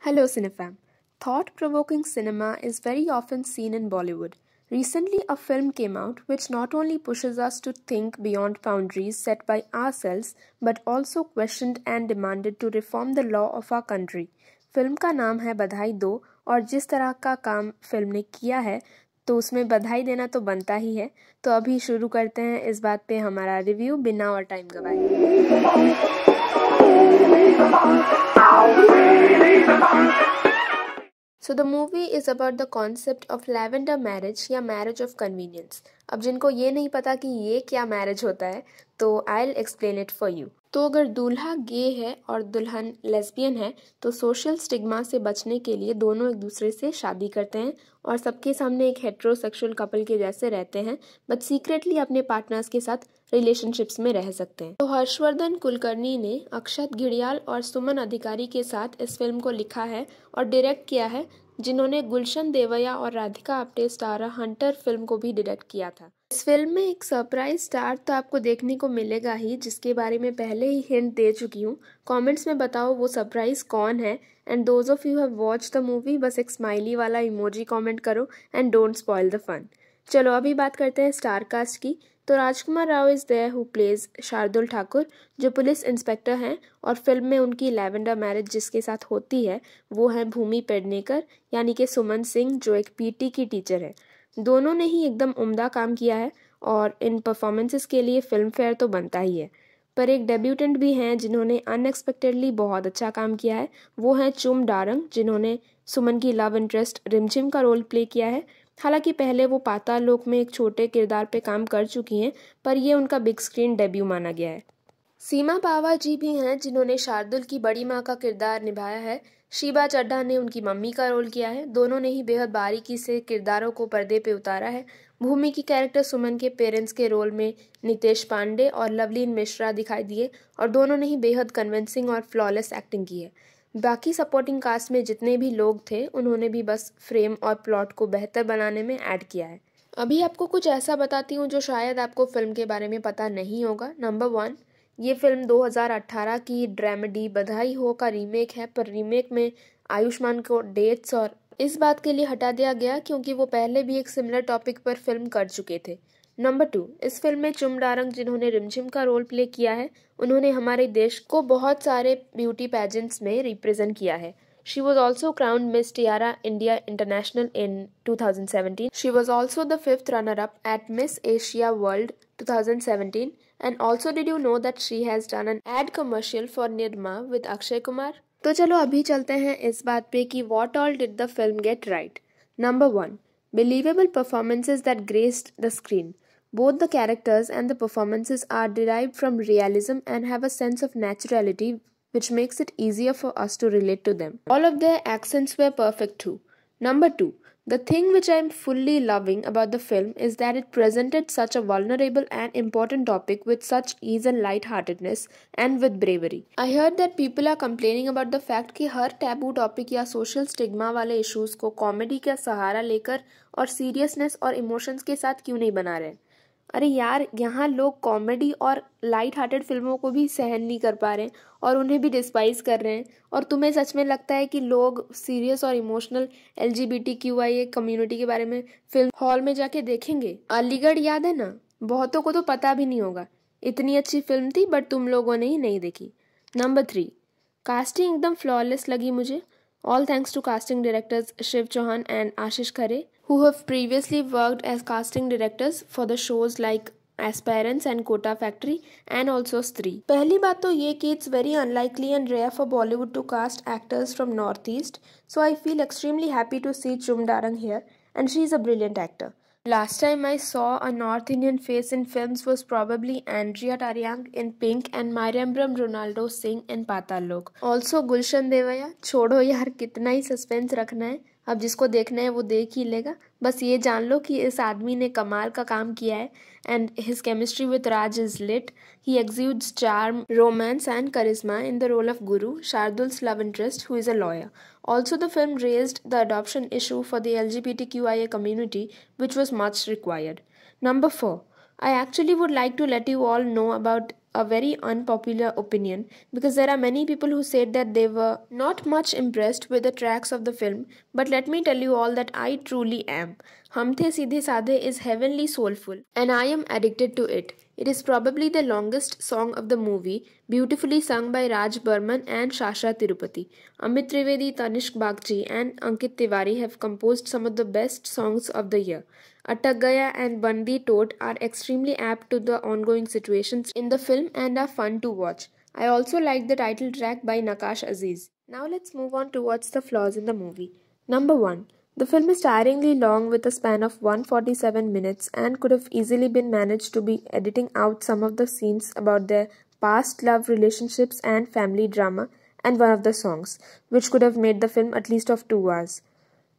Hello, Cinefam. Thought provoking cinema is very often seen in Bollywood. Recently, a film came out which not only pushes us to think beyond boundaries set by ourselves but also questioned and demanded to reform the law of our country. Film का नाम है बधाई दो और जिस तरह का काम फिल्म ने किया है तो उसमें बधाई देना तो बनता ही है। तो अभी शुरू करते हैं इस बात पे हमारा रिव्यू बिना और टाइम गवाए। So the movie is about the concept of lavender marriage या marriage of convenience. अब जिनको ये नहीं पता कि ये क्या मैरिज होता है तो I'll explain it for you. तो अगर दूल्हा गे है और दुल्हन लेस्बियन है तो सोशल स्टिग्मा से बचने के लिए दोनों एक दूसरे से शादी करते हैं और सबके सामने एक हेट्रोसेक्सुअल कपल के जैसे रहते हैं बट सीक्रेटली अपने पार्टनर्स के साथ रिलेशनशिप्स में रह सकते हैं। तो हर्षवर्धन कुलकर्णी ने अक्षत घिडियाल और सुमन अधिकारी के साथ इस फिल्म को लिखा है और डायरेक्ट किया है, जिन्होंने गुलशन देवैया और Radhika Apte starrer Hunter film को भी डायरेक्ट किया था। इस फिल्म में एक सरप्राइज स्टार तो आपको देखने को मिलेगा ही, जिसके बारे में पहले ही हिंट दे चुकी हूँ। कमेंट्स में बताओ वो सरप्राइज कौन है and those of you have watched the movie बस एक स्माइली वाला इमोजी कमेंट करो and don't spoil the fun. चलो अभी बात करते हैं स्टार कास्ट की। तो Rajkummar Rao is there who plays Shardul Thakur, जो पुलिस इंस्पेक्टर हैं और फिल्म में उनकी लैवेंडर मैरिज जिसके साथ होती है वो है भूमि पेडनेकर यानी कि सुमन सिंह, जो एक पीटी की टीचर है। दोनों ने ही एकदम उम्दा काम किया है और इन परफॉर्मेंसेस के लिए फिल्म फेयर तो बनता ही है। पर एक डेब्यूटेंट भी हैं जिन्होंने अनएक्सपेक्टेडली बहुत अच्छा काम किया है, वो हैं चुम डारंग, जिन्होंने सुमन की लव इंटरेस्ट रिमझिम का रोल प्ले किया है। हालांकि पहले वो पाताल लोक में एक छोटे किरदार पे काम कर चुकी हैं, पर ये उनका बिग स्क्रीन डेब्यू माना गया है। सीमा पावा जी भी हैं जिन्होंने शार्दुल की बड़ी माँ का किरदार निभाया है। शीबा चड्ढा ने उनकी मम्मी का रोल किया है। दोनों ने ही बेहद बारीकी से किरदारों को पर्दे पे उतारा है। भूमि की कैरेक्टर सुमन के पेरेंट्स के रोल में नितेश पांडे और लवलीन मिश्रा दिखाई दिए और दोनों ने ही बेहद कन्विंसिंग और फ्लॉलेस एक्टिंग की है। बाकी सपोर्टिंग कास्ट में जितने भी लोग थे उन्होंने भी बस फ्रेम और प्लॉट को बेहतर बनाने में ऐड किया है। अभी आपको कुछ ऐसा बताती हूँ जो शायद आपको फिल्म के बारे में पता नहीं होगा। नंबर 1, ये फिल्म 2018 की ड्रामेडी बधाई हो का रीमेक है, पर रीमेक में आयुष्मान को डेट्स और इस बात के लिए हटा दिया गया क्योंकि वो पहले भी एक सिमिलर टॉपिक पर फिल्म कर चुके थे। नंबर 2, इस फिल्म में चुम डारंग जिन्होंने रिमझिम का रोल प्ले किया है, उन्होंने हमारे देश को बहुत सारे ब्यूटी पैजेंट्स में रिप्रेजेंट किया है। She was also crowned Miss Tiara India International in 2017. She was also the 5th runner-up at Miss Asia World 2017. And also did you know that she has done an ad commercial for Nirma with Akshay Kumar? तो चलो अभी चलते हैं इस बात पे कि what all did the film get right. Number 1, believable performances that graced the screen. Both the characters and the performances are derived from realism and have a sense of naturality which makes it easier for us to relate to them. All of their accents were perfect too. Number 2, the thing which I am fully loving about the film is that it presented such a vulnerable and important topic with such ease and lightheartedness and with bravery. I heard that people are complaining about the fact कि हर taboo topic या social stigma वाले issues को comedy का सहारा लेकर और seriousness और emotions के साथ क्यों नहीं बना रहे। अरे यार, यहाँ लोग कॉमेडी और लाइट हार्टेड फिल्मों को भी सहन नहीं कर पा रहे हैं और उन्हें भी डिस्पाइज कर रहे हैं, और तुम्हें सच में लगता है कि लोग सीरियस और इमोशनल LGBTQIA कम्युनिटी के बारे में फिल्म हॉल में जाके देखेंगे। अलीगढ़ याद है ना? बहुतों को तो पता भी नहीं होगा। इतनी अच्छी फिल्म थी बट तुम लोगों ने ही नहीं देखी। नंबर 3, कास्टिंग एकदम फ्लॉलेस लगी मुझे। All thanks to casting directors Shiv Chauhan and Ashish Khare, who have previously worked as casting directors for the shows like Aspirants and Kota Factory and also Stree. पहली बात तो ये कि it's very unlikely and rare for Bollywood to cast actors from Northeast, so I feel extremely happy to see Chum Darang here, and she is a brilliant actor. Last time I saw a North Indian face in films was probably Andrea Taryang in Pink and Mariamram Ronaldo Singh in Patal Lok. Also Gulshan Devaya, छोड़ो यार, कितना ही suspense रखना है। अब जिसको देखना है वो देख ही लेगा। बस ये जान लो कि इस आदमी ने कमाल का काम किया है and his chemistry with Raj is lit. He exudes charm, romance and charisma in the role of Guru, Shardul's love interest, who is a lawyer. Also, the film raised the adoption issue for the LGBTQIA community, which was much required. Number 4, I actually would like to let you all know about a very unpopular opinion because there are many people who said that they were not much impressed with the tracks of the film. But let me tell you all that I truly am. Hum The Seedhe Saadhe is heavenly soulful and I am addicted to it. It is probably the longest song of the movie, beautifully sung by Raj Burman and Shasha Tirupati. Amit Trivedi, Tanishq Bagchi, and Ankit Tiwari have composed some of the best songs of the year. Atak Gaya and Bandi Tote are extremely apt to the ongoing situations in the film and are fun to watch. I also like the title track by Nakash Aziz. Now let's move on towards the flaws in the movie. Number 1. The film is tiringly long with a span of 147 minutes and could have easily been managed to be editing out some of the scenes about their past love relationships and family drama and one of the songs, which could have made the film at least of 2 hours.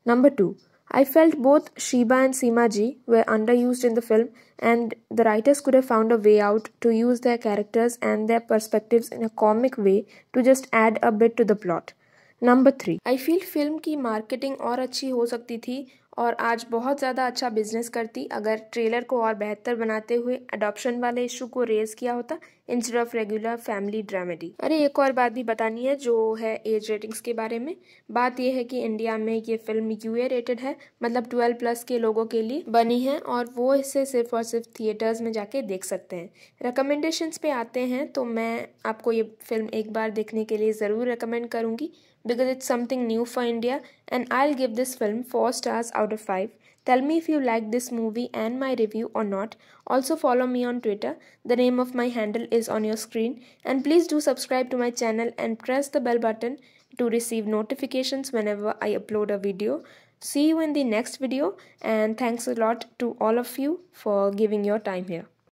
Number 2. I felt both Sheba and Seema Ji were underused in the film and the writers could have found a way out to use their characters and their perspectives in a comic way to just add a bit to the plot. Number 3. I feel film की marketing और अच्छी हो सकती थी और आज बहुत ज़्यादा अच्छा बिजनेस करती अगर ट्रेलर को और बेहतर बनाते हुए अडॉप्शन वाले इशू को रेज किया होता instead of regular family dramedy. अरे एक और बात भी बतानी है जो है एज रेटिंग्स के बारे में। बात यह है कि इंडिया में ये फिल्म यूए रेटेड है, मतलब 12+ के लोगों के लिए बनी है और वो इसे सिर्फ और सिर्फ थिएटर्स में जाके देख सकते हैं। रिकमेंडेशंस पे आते हैं तो मैं आपको ये फिल्म एक बार देखने के लिए ज़रूर रिकमेंड करूँगी because it's something new for India and I'll give this film 4 stars out of 5. Tell me if you like this movie and my review or not. Also follow me on Twitter. The name of my handle is on your screen. And please do subscribe to my channel and press the bell button to receive notifications whenever I upload a video. See you in the next video and thanks a lot to all of you for giving your time here.